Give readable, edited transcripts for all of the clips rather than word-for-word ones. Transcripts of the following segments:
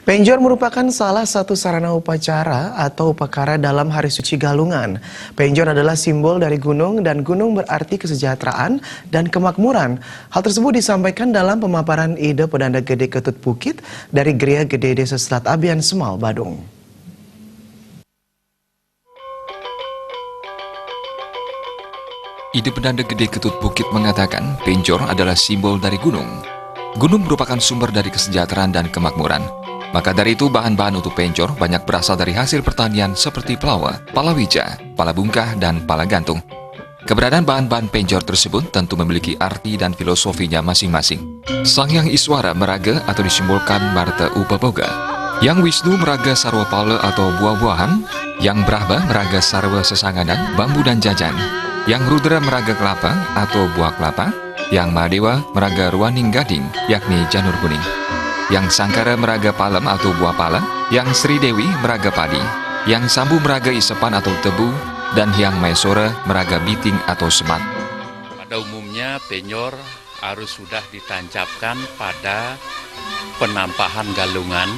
Penjor merupakan salah satu sarana upacara atau upacara dalam Hari Suci Galungan. Penjor adalah simbol dari gunung dan gunung berarti kesejahteraan dan kemakmuran. Hal tersebut disampaikan dalam pemaparan ide Pedanda Gede Ketut Bukit dari Geria Gede Desa Selat Abian Semal, Badung. Ide Pedanda Gede Ketut Bukit mengatakan penjor adalah simbol dari gunung. Gunung merupakan sumber dari kesejahteraan dan kemakmuran. Maka dari itu bahan-bahan untuk penjor banyak berasal dari hasil pertanian seperti pelawa, palawija, pala bungkah, dan pala gantung. Keberadaan bahan-bahan penjor tersebut tentu memiliki arti dan filosofinya masing-masing. Sang Hyang Iswara meraga atau disimbolkan Marta Upaboga. Yang Wisnu meraga sarwa pala atau buah-buahan. Yang Brahma meraga sarwa sesanganan, bambu dan jajan. Yang Rudra meraga kelapa atau buah kelapa. Yang Mahadewa meraga ruaning gading, yakni janur kuning. Yang Sangkara meraga palem atau buah pala, yang Sri Dewi meraga padi, yang Sambu meraga isepan atau tebu, dan yang Maesora meraga biting atau semat. Pada umumnya penjor harus sudah ditancapkan pada penampahan galungan.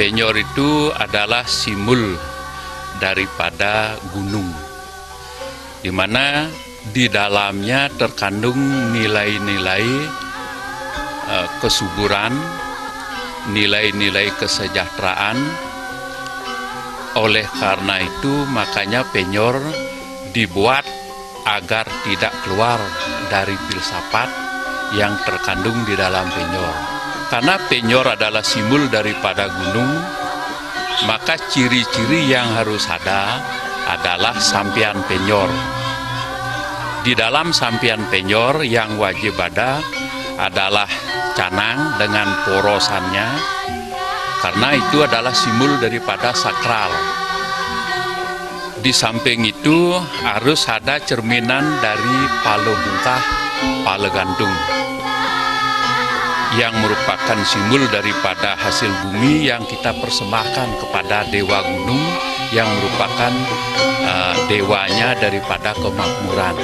Penjor itu adalah simbol daripada gunung, di mana di dalamnya terkandung nilai-nilai kesuburan, nilai-nilai kesejahteraan. Oleh karena itu makanya penjor dibuat agar tidak keluar dari filsafat yang terkandung di dalam penjor. Karena penjor adalah simbol daripada gunung, maka ciri-ciri yang harus ada adalah sampian penjor. Di dalam sampian penjor yang wajib ada adalah canang dengan porosannya, karena itu adalah simbol daripada sakral. Di samping itu harus ada cerminan dari pala bungkah, pala gantung, yang merupakan simbol daripada hasil bumi yang kita persembahkan kepada Dewa Gunung, yang merupakan dewanya daripada kemakmuran.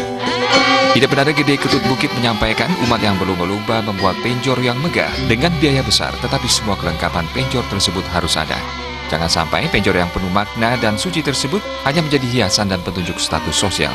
Ide Pedanda Gede Ketut Bukit menyampaikan umat yang berlomba-lomba membuat penjor yang megah dengan biaya besar, tetapi semua kelengkapan penjor tersebut harus ada. Jangan sampai penjor yang penuh makna dan suci tersebut hanya menjadi hiasan dan petunjuk status sosial.